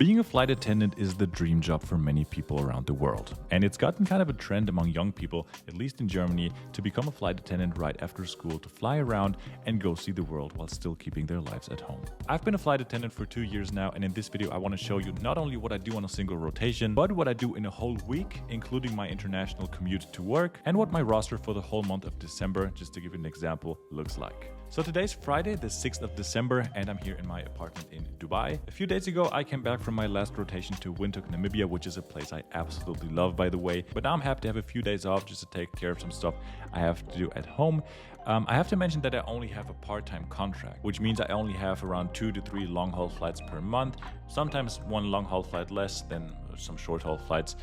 Being a flight attendant is the dream job for many people around the world. And it's gotten kind of a trend among young people, at least in Germany, to become a flight attendant right after school to fly around and go see the world while still keeping their lives at home. I've been a flight attendant for 2 years now, and in this video I want to show you not only what I do on a single rotation, but what I do in a whole week, including my international commute to work, and what my roster for the whole month of December, just to give you an example, looks like. So today's Friday, the 6th of December, and I'm here in my apartment in Dubai. A few days ago, I came back from my last rotation to Punta Cana, Namibia, which is a place I absolutely love, by the way. But now I'm happy to have a few days off just to take care of some stuff I have to do at home. I have to mention that I only have a part-time contract, which means I only have around 2 to 3 long-haul flights per month, sometimes one long-haul flight less than some short-haul flights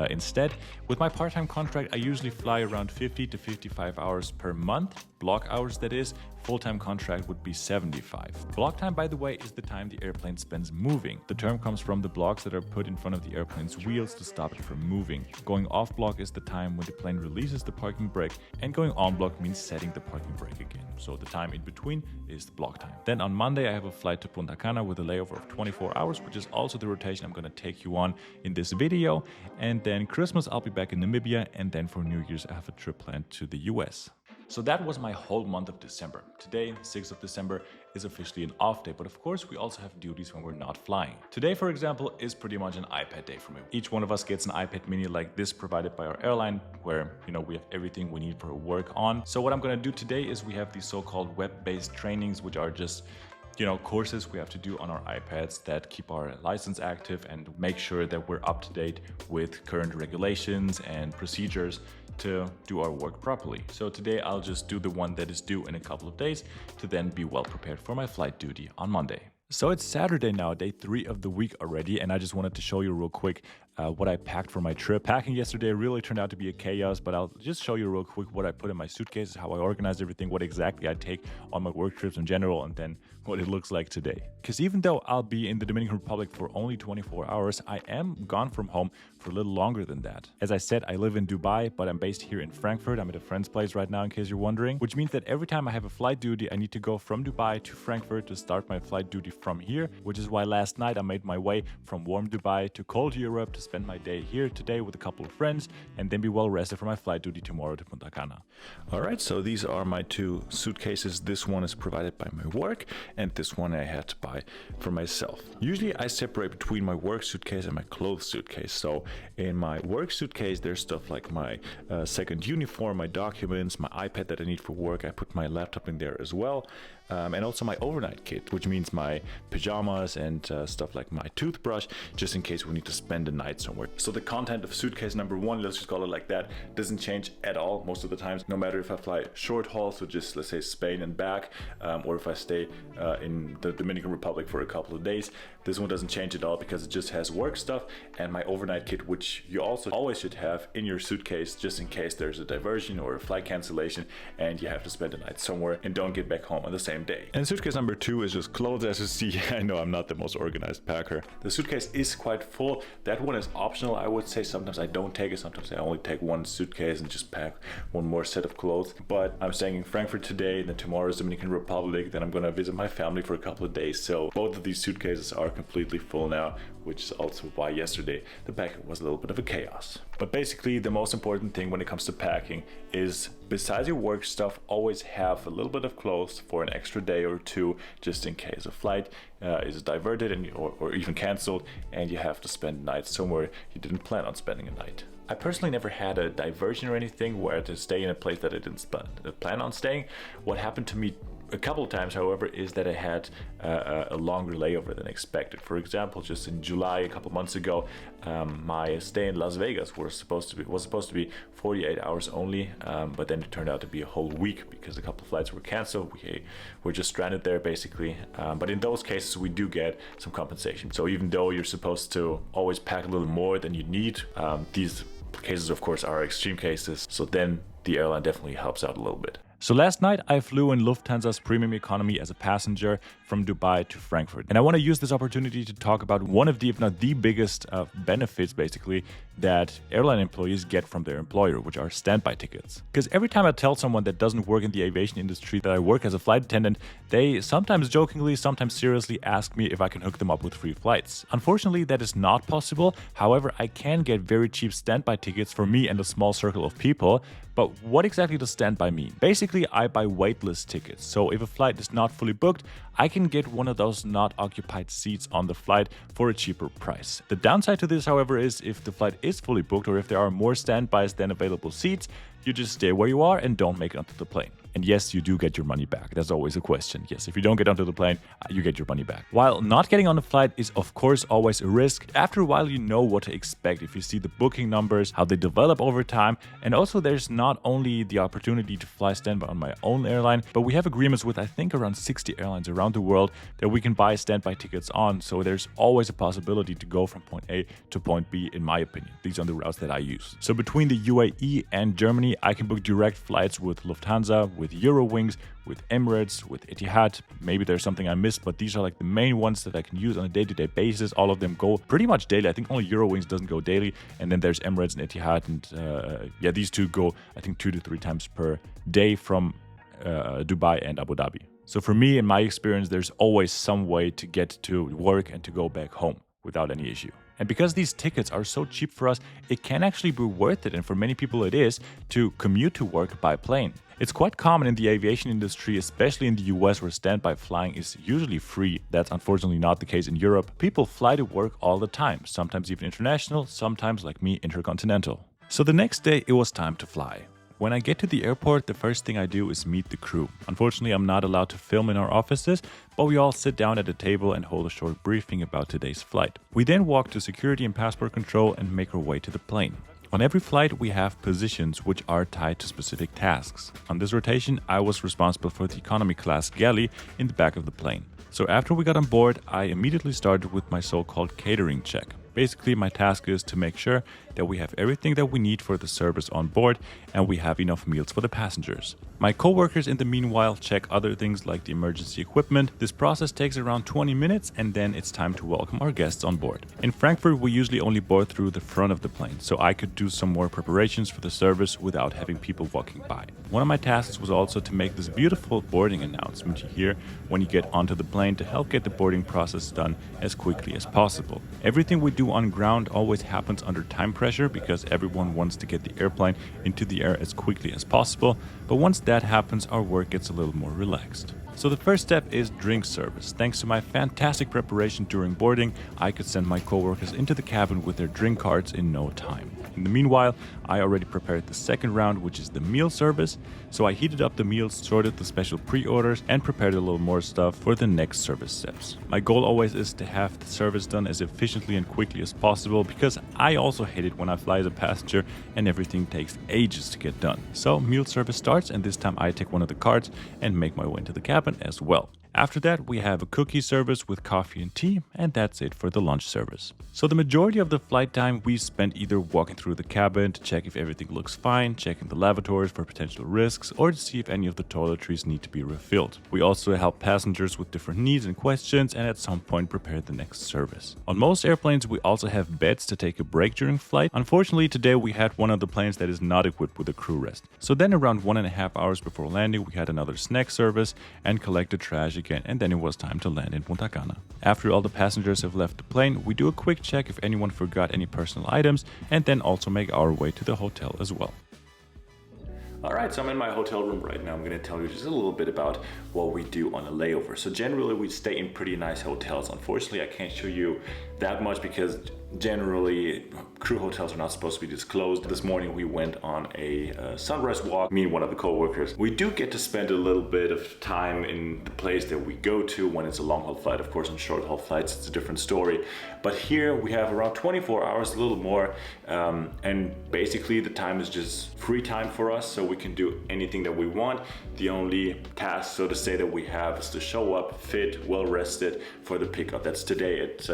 instead. With my part-time contract, I usually fly around 50 to 55 hours per month, block hours that is. Full-time contract would be 75. Block time, by the way, is the time the airplane spends moving. The term comes from the blocks that are put in front of the airplane's wheels to stop it from moving. Going off block is the time when the plane releases the parking brake, and going on block means setting the parking brake again. So the time in between is the block time. Then on Monday, I have a flight to Punta Cana with a layover of 24 hours, which is also the rotation I'm going to take you on in this video. And then Christmas, I'll be back in Namibia, and then for New Year's, I have a trip planned to the US. So that was my whole month of December. Today, the 6th of December, is officially an off day, but of course we also have duties when we're not flying. Today, for example, is pretty much an iPad day for me. Each one of us gets an iPad mini like this provided by our airline, where we have everything we need for work on. So what I'm gonna do today is we have these so-called web-based trainings, which are just courses we have to do on our iPads that keep our license active and make sure that we're up to date with current regulations and procedures to do our work properly. So today I'll just do the one that is due in a couple of days to then be well prepared for my flight duty on Monday. So it's Saturday now, day 3 of the week already, and I just wanted to show you real quick what I packed for my trip. Packing yesterday really turned out to be a chaos, but I'll just show you real quick what I put in my suitcases, how I organized everything, what exactly I take on my work trips in general, and then what it looks like today. Because even though I'll be in the Dominican Republic for only 24 hours, I am gone from home for a little longer than that. As I said, I live in Dubai, but I'm based here in Frankfurt. I'm at a friend's place right now, in case you're wondering, which means that every time I have a flight duty, I need to go from Dubai to Frankfurt to start my flight duty from here, which is why last night I made my way from warm Dubai to cold Europe to spend my day here today with a couple of friends and then be well rested for my flight duty tomorrow to Punta Cana. All right, so these are my 2 suitcases. This one is provided by my work and this one I had to buy for myself. Usually I separate between my work suitcase and my clothes suitcase. So in my work suitcase, there's stuff like my second uniform, my documents, my iPad that I need for work. I put my laptop in there as well. And also my overnight kit, which means my pajamas and stuff like my toothbrush, just in case we need to spend the night somewhere. So the content of suitcase number 1, let's just call it like that, doesn't change at all most of the times, no matter if I fly short haul, so just let's say Spain and back, or if I stay in the Dominican Republic for a couple of days. This one doesn't change at all because it just has work stuff and my overnight kit, which you also always should have in your suitcase just in case there's a diversion or a flight cancellation and you have to spend the night somewhere and don't get back home on the same day. And suitcase number 2 is just clothes. As you see, I know I'm not the most organized packer. The suitcase is quite full. That one is optional, I would say. Sometimes I don't take it. Sometimes I only take one suitcase and just pack one more set of clothes. But I'm staying in Frankfurt today, then tomorrow is Dominican Republic, then I'm gonna visit my family for a couple of days. So both of these suitcases are completely full now, which is also why yesterday the packing was a little bit of a chaos. But basically the most important thing when it comes to packing is, besides your work stuff, always have a little bit of clothes for an extra day or 2, just in case a flight is diverted or even canceled and you have to spend the night somewhere you didn't plan on spending a night. I personally never had a diversion or anything where to stay in a place that I didn't plan on staying. What happened to me a couple of times, however, is that I had a longer layover than expected. For example, just in July, a couple months ago, my stay in Las Vegas was supposed to be 48 hours only, but then it turned out to be a whole week because a couple of flights were canceled. We were just stranded there basically. But in those cases, we do get some compensation. So even though you're supposed to always pack a little more than you need, these cases, of course, are extreme cases. So then the airline definitely helps out a little bit. So last night I flew in Lufthansa's premium economy as a passenger from Dubai to Frankfurt. And I want to use this opportunity to talk about one of the, if not the biggest benefits basically that airline employees get from their employer, which are standby tickets. Because every time I tell someone that doesn't work in the aviation industry that I work as a flight attendant, they sometimes jokingly, sometimes seriously ask me if I can hook them up with free flights. Unfortunately, that is not possible. However, I can get very cheap standby tickets for me and a small circle of people. But what exactly does standby mean? Basically, I buy waitlist tickets. So if a flight is not fully booked, I can get one of those not occupied seats on the flight for a cheaper price. The downside to this, however, is if the flight is fully booked or if there are more standbys than available seats, you just stay where you are and don't make it onto the plane. And yes, you do get your money back. That's always a question. Yes, if you don't get onto the plane, you get your money back. While not getting on the flight is of course always a risk, after a while you know what to expect if you see the booking numbers, how they develop over time. And also there's not only the opportunity to fly standby on my own airline, but we have agreements with I think around 60 airlines around the world that we can buy standby tickets on. So there's always a possibility to go from point A to point B, in my opinion. These are the routes that I use. So between the UAE and Germany, I can book direct flights with Lufthansa, with Eurowings, with Emirates, with Etihad. Maybe there's something I missed, but these are like the main ones that I can use on a day-to-day basis. All of them go pretty much daily. I think only Eurowings doesn't go daily. And then there's Emirates and Etihad. And these two go, I think, 2 to 3 times per day from Dubai and Abu Dhabi. So for me, in my experience, there's always some way to get to work and to go back home without any issue. And because these tickets are so cheap for us, it can actually be worth it, and for many people it is, to commute to work by plane. It's quite common in the aviation industry, especially in the US where standby flying is usually free. That's unfortunately not the case in Europe. People fly to work all the time, sometimes even international, sometimes like me, intercontinental. So the next day it was time to fly. When I get to the airport, the first thing I do is meet the crew. Unfortunately, I'm not allowed to film in our offices, but we all sit down at a table and hold a short briefing about today's flight. We then walk to security and passport control and make our way to the plane. On every flight, we have positions which are tied to specific tasks. On this rotation, I was responsible for the economy class galley in the back of the plane. So after we got on board, I immediately started with my so-called catering check. Basically, my task is to make sure that we have everything that we need for the service on board and we have enough meals for the passengers. My co-workers in the meanwhile check other things like the emergency equipment. This process takes around 20 minutes and then it's time to welcome our guests on board. In Frankfurt, we usually only board through the front of the plane, so I could do some more preparations for the service without having people walking by. One of my tasks was also to make this beautiful boarding announcement you hear when you get onto the plane to help get the boarding process done as quickly as possible. Everything we do on ground always happens under time pressure because everyone wants to get the airplane into the air as quickly as possible, but once that happens, our work gets a little more relaxed. So the first step is drink service. Thanks to my fantastic preparation during boarding, I could send my coworkers into the cabin with their drink cards in no time. In the meanwhile, I already prepared the second round, which is the meal service. So I heated up the meals, sorted the special pre-orders, and prepared a little more stuff for the next service steps. My goal always is to have the service done as efficiently and quickly as possible because I also hate it when I fly as a passenger and everything takes ages to get done. So meal service starts, and this time I take one of the cards and make my way into the cabin as well. After that, we have a cookie service with coffee and tea, and that's it for the lunch service. So the majority of the flight time we spent either walking through the cabin to check if everything looks fine, checking the lavatories for potential risks, or to see if any of the toiletries need to be refilled. We also help passengers with different needs and questions, and at some point prepare the next service. On most airplanes, we also have beds to take a break during flight. Unfortunately, today we had one of the planes that is not equipped with a crew rest. So then around 1.5 hours before landing, we had another snack service and collected trash again, and then it was time to land in Punta Cana. After all the passengers have left the plane, we do a quick check if anyone forgot any personal items, and then also make our way to the hotel as well. Alright, so I'm in my hotel room right now. I'm going to tell you just a little bit about what we do on a layover. So generally we stay in pretty nice hotels. Unfortunately, I can't show you that much because generally crew hotels are not supposed to be disclosed. This morning we went on a sunrise walk, me and one of the co-workers. We do get to spend a little bit of time in the place that we go to when it's a long haul flight. Of course, on short haul flights it's a different story, but here we have around 24 hours, a little more, and basically the time is just free time for us, so we can do anything that we want. The only task, so to say, that we have is to show up fit, well rested for the pickup. That's today at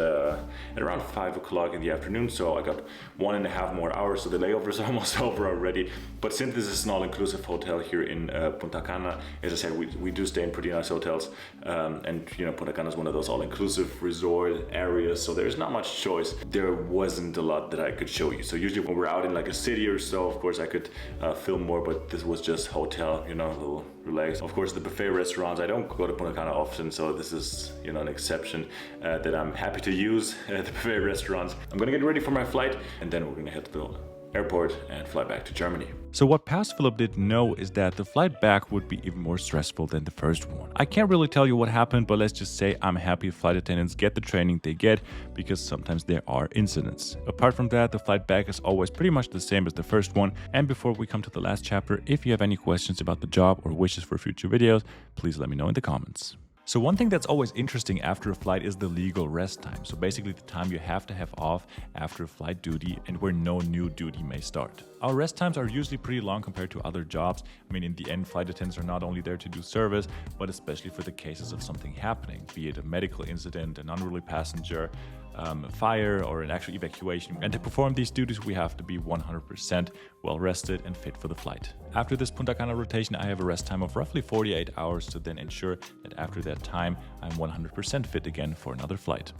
at around 5 o'clock in the afternoon, so I got 1.5 more hours, so the layover is almost over already. But since this is an all-inclusive hotel here in Punta Cana, as I said, we do stay in pretty nice hotels, and Punta Cana is one of those all-inclusive resort areas, so there's not much choice. There wasn't a lot that I could show you. So usually when we're out in like a city or so, of course I could film more, but this was just hotel, a little relaxed. Of course, the buffet restaurants, I don't go to Punta Cana often, so this is an exception that I'm happy to use, the buffet restaurants. I'm gonna get ready for my flight, and then we're gonna head to the airport and fly back to Germany. So what past Philip didn't know is that the flight back would be even more stressful than the first one. I can't really tell you what happened, but let's just say I'm happy flight attendants get the training they get, because sometimes there are incidents. Apart from that, the flight back is always pretty much the same as the first one. And before we come to the last chapter, if you have any questions about the job or wishes for future videos, please let me know in the comments. So one thing that's always interesting after a flight is the legal rest time. So basically the time you have to have off after flight duty and where no new duty may start. Our rest times are usually pretty long compared to other jobs. I mean, in the end, flight attendants are not only there to do service, but especially for the cases of something happening, be it a medical incident, an unruly passenger, a fire, or an actual evacuation. And to perform these duties, we have to be 100% well rested and fit for the flight. After this Punta Cana rotation, I have a rest time of roughly 48 hours to then ensure that after that time, I'm 100% fit again for another flight.